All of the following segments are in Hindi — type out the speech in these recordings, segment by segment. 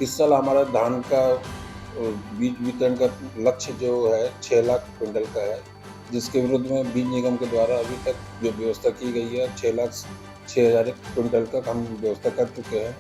इस साल हमारा धान का बीज वितरण का लक्ष्य जो है 6 लाख क्विंटल का है, जिसके विरुद्ध में बीज निगम के द्वारा अभी तक जो व्यवस्था की गई है 6,06,000 क्विंटल का हम व्यवस्था कर चुके हैं।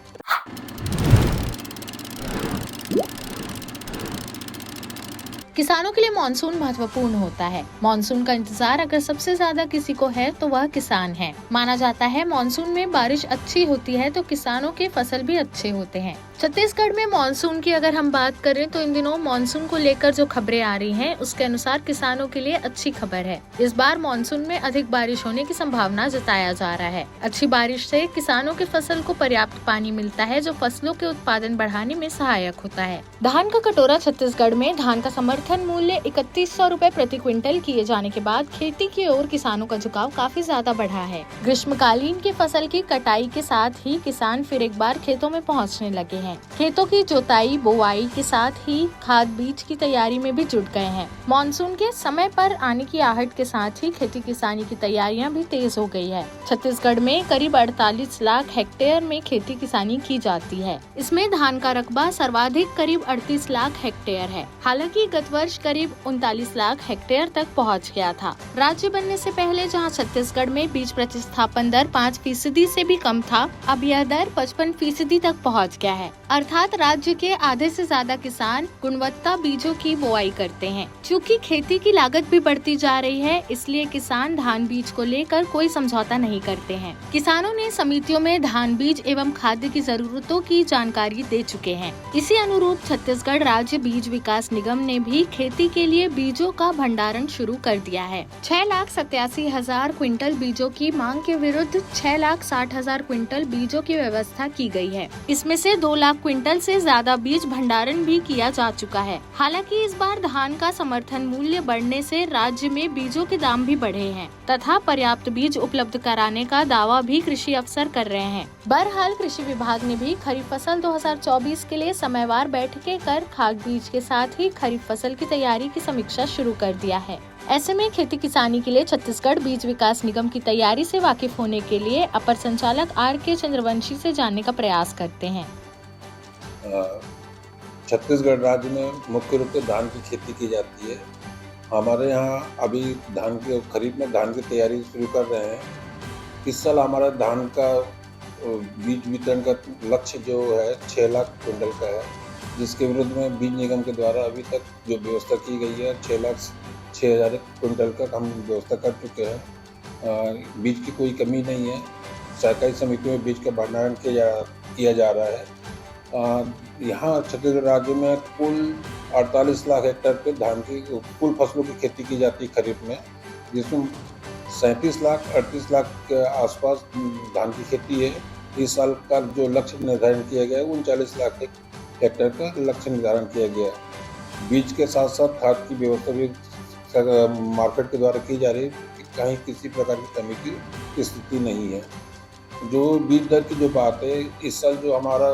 किसानों के लिए मानसून महत्वपूर्ण होता है। मानसून का इंतजार अगर सबसे ज्यादा किसी को है तो वह किसान है। माना जाता है मानसून में बारिश अच्छी होती है तो किसानों के फसल भी अच्छे होते हैं। छत्तीसगढ़ में मानसून की अगर हम बात करें तो इन दिनों मानसून को लेकर जो खबरें आ रही हैं उसके अनुसार किसानों के लिए अच्छी खबर है। इस बार मानसून में अधिक बारिश होने की संभावना जताया जा रहा है। अच्छी बारिश से किसानों के फसल को पर्याप्त पानी मिलता है जो फसलों के उत्पादन बढ़ाने में सहायक होता है। धान का कटोरा छत्तीसगढ़ में धान का समर्थन मूल्य 3100 रुपए प्रति क्विंटल किए जाने के बाद खेती की ओर किसानों का झुकाव काफी ज्यादा बढ़ा है। ग्रीष्मकालीन की फसल की कटाई के साथ ही किसान फिर एक बार खेतों में पहुंचने लगे हैं। खेतों की जोताई बुआई के साथ ही खाद बीज की तैयारी में भी जुट गए हैं। मानसून के समय पर आने की आहट के साथ ही खेती किसानी की तैयारियां भी तेज हो गई है। छत्तीसगढ़ में करीब 48 लाख हेक्टेयर में खेती किसानी की जाती है। इसमें धान का रकबा सर्वाधिक करीब 38 लाख हेक्टेयर है। हालांकि गत वर्ष करीब 39 लाख हेक्टेयर तक पहुंच गया था। राज्य बनने से पहले जहां छत्तीसगढ़ में बीज प्रतिस्थापन दर 5% से भी कम था, अब यह दर 55% तक पहुंच गया है। अर्थात राज्य के आधे से ज्यादा किसान गुणवत्ता बीजों की बुआई करते हैं। चूँकि खेती की लागत भी बढ़ती जा रही है, इसलिए किसान धान बीज को लेकर कोई समझौता नहीं करते हैं। किसानों ने समितियों में धान बीज एवं खाद्य की जरूरतों की जानकारी दे चुके हैं। इसी अनुरूप छत्तीसगढ़ राज्य बीज विकास निगम ने भी खेती के लिए बीजों का भंडारण शुरू कर दिया है। 6,87,000 क्विंटल बीजों की मांग के विरुद्ध 6,60,000 क्विंटल बीजों की व्यवस्था की गई है। इसमें से 2 लाख क्विंटल से ज्यादा बीज भंडारण भी किया जा चुका है। हालांकि इस बार धान का समर्थन मूल्य बढ़ने से राज्य में बीजों के दाम भी बढ़े हैं तथा पर्याप्त बीज उपलब्ध कराने का दावा भी कृषि अफसर कर रहे हैं। बहरहाल कृषि विभाग ने भी खरीफ फसल 2024 के लिए समयवार बैठकें कर खाद बीज के साथ ही खरीफ फसल की तैयारी की समीक्षा शुरू कर दिया है। ऐसे में खेती किसानी के लिए छत्तीसगढ़ बीज विकास निगम की तैयारी से वाकिफ होने के लिए अपर संचालक R.K. चंद्रवंशी से जानने का प्रयास करते हैं। छत्तीसगढ़ राज्य में मुख्य रूप से धान की खेती की जाती है। हमारे यहाँ अभी खरीफ में धान की तैयारी शुरू कर रहे हैं। इस साल हमारा धान का बीज वितरण का लक्ष्य जो है 6 लाख क्विंटल का है, जिसके विरुद्ध में बीज निगम के द्वारा अभी तक जो व्यवस्था की गई है 6,06,000 क्विंटल का हम व्यवस्था कर चुके हैं। बीज की कोई कमी नहीं है। सहकारी समितियों में बीज का भंडारण किया जा रहा है। यहाँ छत्तीसगढ़ राज्य में कुल 48 लाख हेक्टेयर पे धान की कुल फसलों की खेती की जाती है खरीफ में, जिसमें 38 लाख के आसपास धान की खेती है। इस साल का जो लक्ष्य निर्धारण किया गया है 39 लाख हेक्टेयर का लक्ष्य निर्धारण किया गया है। बीज के साथ साथ खाद की व्यवस्था भी मार्केट के द्वारा की जा रही है। कहीं किसी प्रकार की कमी की स्थिति नहीं है। जो बीज दर की जो बात है, इस साल जो हमारा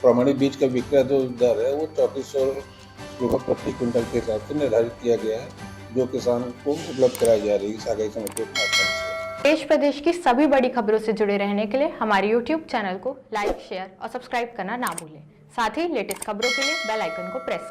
प्रमाणित बीज का विक्रय जो दर है वो 3400 रुपये प्रति क्विंटल के हिसाब से निर्धारित किया गया है, जो किसान को उपलब्ध कराई जा रही है सहकारी समितियों के माध्यम से। देश प्रदेश की सभी बड़ी खबरों से जुड़े रहने के लिए हमारे YouTube चैनल को लाइक, शेयर और सब्सक्राइब करना ना भूलें। साथ ही लेटेस्ट खबरों के लिए बेल आइकन को प्रेस